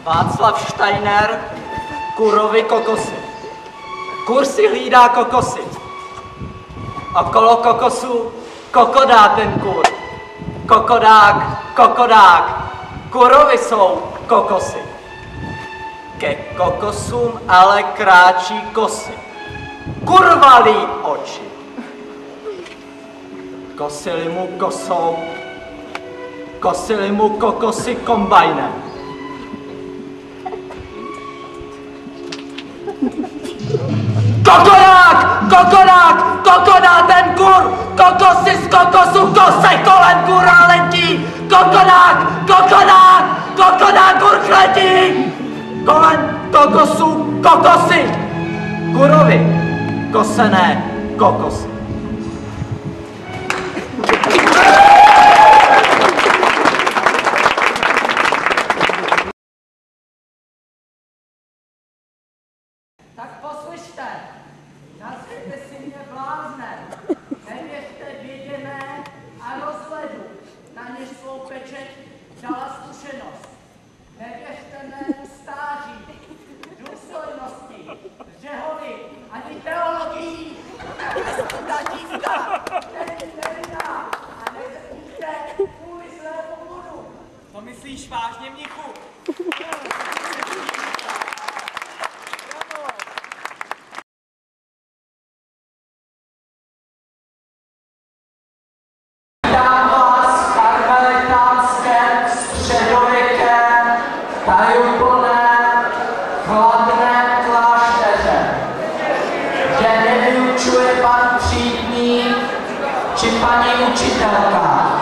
Václav Steiner, kurovi kokosy. Kur si hlídá kokosy. Okolo kokosu kokodá ten kur. Kokodák, kokodák, kurovi jsou kokosy. Ke kokosům ale kráčí kosy. Kurvalí oči. Kosili mu kosou, kosili mu kokosy kombajnem. Kokodák, kokodák, kokodá ten kur, kokosy z kokosu kose kolem kura letí. Kokodák, kokodák, kokodák kur letí. Kolem kokosu kokosy, kurovi kosené kokosy. Tak poslyšte, nazvěte si mě bláznem, nevěřte věděné a rozhledu, na něž svou pečeť dala zkušenost. Nevěřte mému stáří, důstojnosti, řehovi ani teologii. Ta dívka, není nevinná a nezepníte kvůli svému bludu. To myslíš vážně, mnichu? Vítám vás v karmelitánském středověkém, tajuplném, chladném klášteře, kde nevyučuje pan třídník či paní učitelka.